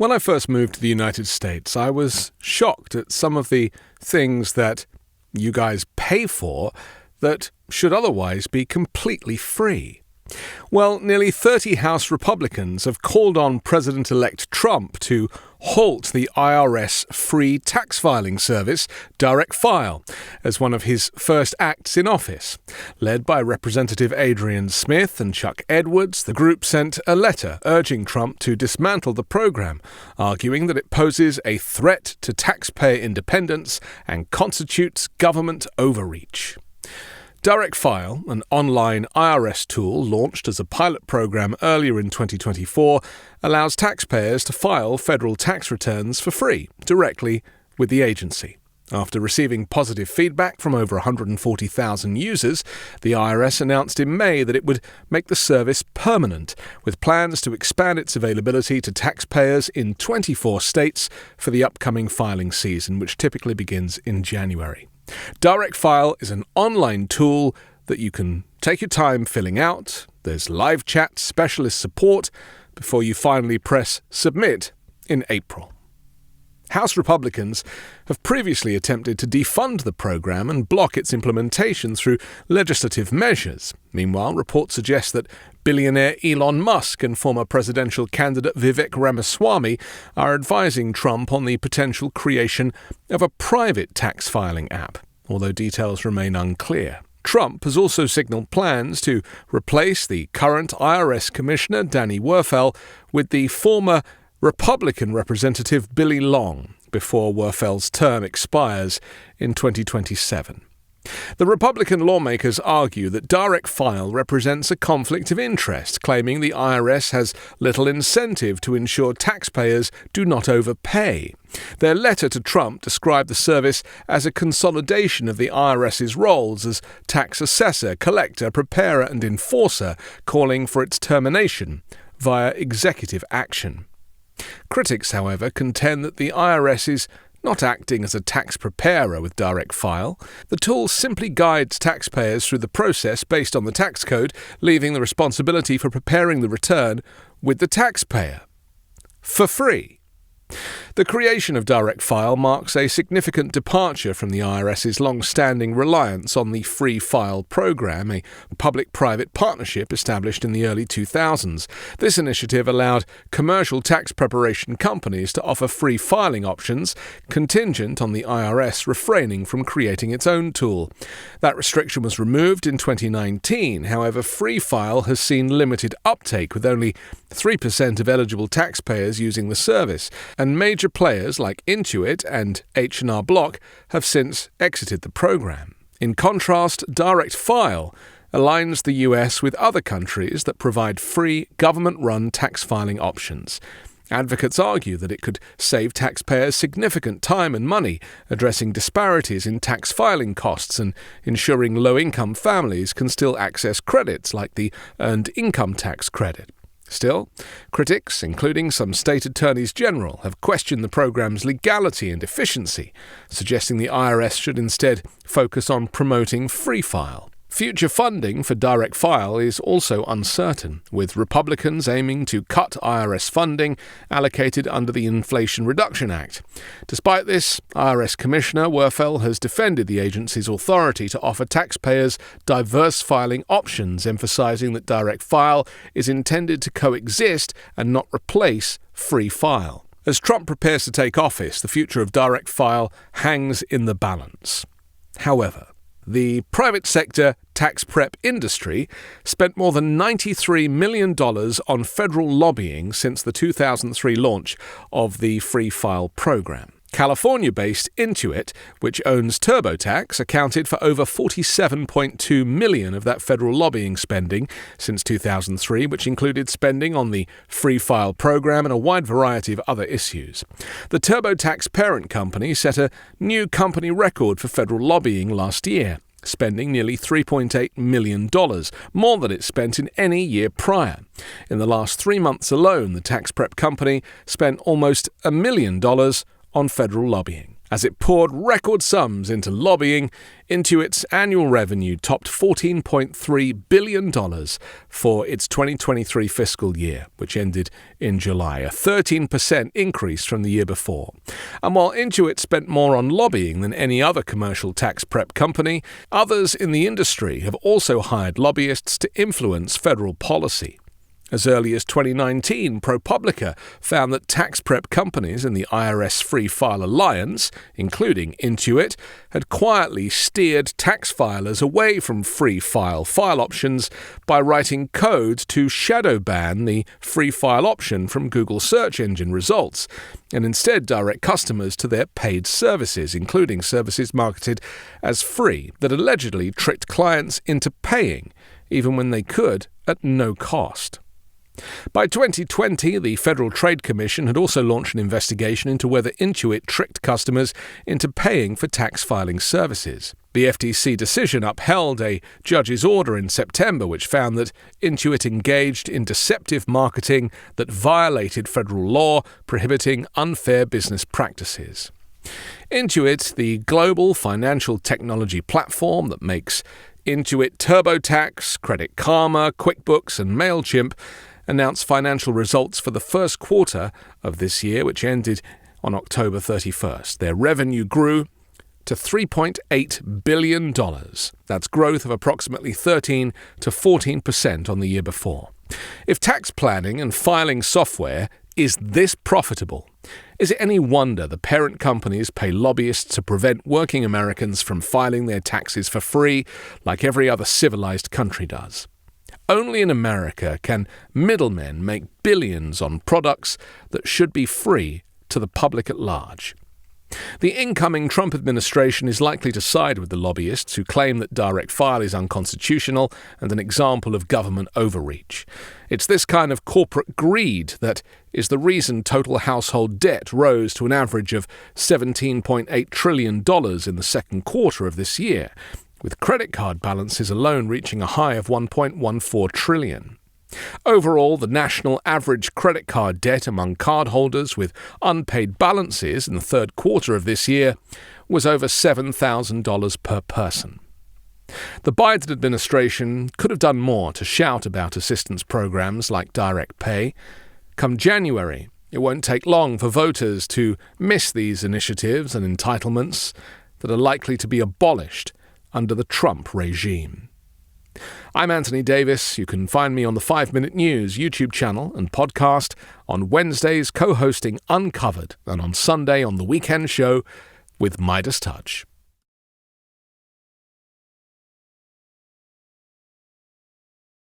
When I first moved to the United States, I was shocked at some of the things that you guys pay for that should otherwise be completely free. Well, nearly 30 House Republicans have called on President-elect Trump to halt the IRS free tax filing service, Direct File, as one of his first acts in office. Led by Representative Adrian Smith and Chuck Edwards, the group sent a letter urging Trump to dismantle the program, arguing that it poses a threat to taxpayer independence and constitutes government overreach. Direct File, an online IRS tool launched as a pilot program earlier in 2024, allows taxpayers to file federal tax returns for free, directly with the agency. After receiving positive feedback from over 140,000 users, the IRS announced in May that it would make the service permanent, with plans to expand its availability to taxpayers in 24 states for the upcoming filing season, which typically begins in January. Direct File is an online tool that you can take your time filling out. There's live chat, specialist support before you finally press submit in April. House Republicans have previously attempted to defund the program and block its implementation through legislative measures. Meanwhile, reports suggest that billionaire Elon Musk and former presidential candidate Vivek Ramaswamy are advising Trump on the potential creation of a private tax filing app, although details remain unclear. Trump has also signaled plans to replace the current IRS Commissioner Danny Werfel with the former Republican Representative Billy Long before Werfel's term expires in 2027. The Republican lawmakers argue that Direct File represents a conflict of interest, claiming the IRS has little incentive to ensure taxpayers do not overpay. Their letter to Trump described the service as a consolidation of the IRS's roles as tax assessor, collector, preparer, and enforcer, calling for its termination via executive action. Critics, however, contend that the IRS is not acting as a tax preparer with Direct File. The tool simply guides taxpayers through the process based on the tax code, leaving the responsibility for preparing the return with the taxpayer. For free. The creation of Direct File marks a significant departure from the IRS's long-standing reliance on the Free File program, a public-private partnership established in the early 2000s. This initiative allowed commercial tax preparation companies to offer free filing options, contingent on the IRS refraining from creating its own tool. That restriction was removed in 2019. However, Free File has seen limited uptake, with only 3% of eligible taxpayers using the service, and major players like Intuit and H&R Block have since exited the program. In contrast, Direct File aligns the US with other countries that provide free government-run tax filing options. Advocates argue that it could save taxpayers significant time and money, addressing disparities in tax filing costs and ensuring low-income families can still access credits like the Earned Income Tax Credit. Still, critics, including some state attorneys general, have questioned the program's legality and efficiency, suggesting the IRS should instead focus on promoting Free File. Future funding for Direct File is also uncertain, with Republicans aiming to cut IRS funding allocated under the Inflation Reduction Act. Despite this, IRS Commissioner Werfel has defended the agency's authority to offer taxpayers diverse filing options, emphasizing that Direct File is intended to coexist and not replace Free File. As Trump prepares to take office, the future of Direct File hangs in the balance. However, the private sector tax prep industry spent more than $93 million on federal lobbying since the 2003 launch of the Free File program. California-based Intuit, which owns TurboTax, accounted for over $47.2 million of that federal lobbying spending since 2003, which included spending on the Free File program and a wide variety of other issues. The TurboTax parent company set a new company record for federal lobbying last year, spending nearly $3.8 million, more than it spent in any year prior. In the last 3 months alone, the tax prep company spent almost $1 million on federal lobbying. As it poured record sums into lobbying, Intuit's annual revenue topped $14.3 billion for its 2023 fiscal year, which ended in July, a 13% increase from the year before. And while Intuit spent more on lobbying than any other commercial tax prep company, others in the industry have also hired lobbyists to influence federal policy. As early as 2019, ProPublica found that tax prep companies in the IRS Free File Alliance, including Intuit, had quietly steered tax filers away from free file options by writing code to shadow ban the free file option from Google search engine results, and instead direct customers to their paid services, including services marketed as free that allegedly tricked clients into paying, even when they could, at no cost. By 2020, the Federal Trade Commission had also launched an investigation into whether Intuit tricked customers into paying for tax filing services. The FTC decision upheld a judge's order in September which found that Intuit engaged in deceptive marketing that violated federal law prohibiting unfair business practices. Intuit, the global financial technology platform that makes Intuit TurboTax, Credit Karma, QuickBooks, and MailChimp, announced financial results for the first quarter of this year, which ended on October 31st. Their revenue grew to $3.8 billion. That's growth of approximately 13 to 14% on the year before. If tax planning and filing software is this profitable, is it any wonder the parent companies pay lobbyists to prevent working Americans from filing their taxes for free like every other civilized country does? Only in America can middlemen make billions on products that should be free to the public at large. The incoming Trump administration is likely to side with the lobbyists who claim that direct file is unconstitutional and an example of government overreach. It's this kind of corporate greed that is the reason total household debt rose to an average of $17.8 trillion in the second quarter of this year, with credit card balances alone reaching a high of $1.14 trillion. Overall, the national average credit card debt among cardholders with unpaid balances in the third quarter of this year was over $7,000 per person. The Biden administration could have done more to shout about assistance programs like direct pay. Come January, it won't take long for voters to miss these initiatives and entitlements that are likely to be abolished under the Trump regime. I'm Anthony Davis. You can find me on the 5 Minute News YouTube channel and podcast, on Wednesdays co-hosting Uncovered, and on Sunday on The Weekend Show with Midas Touch.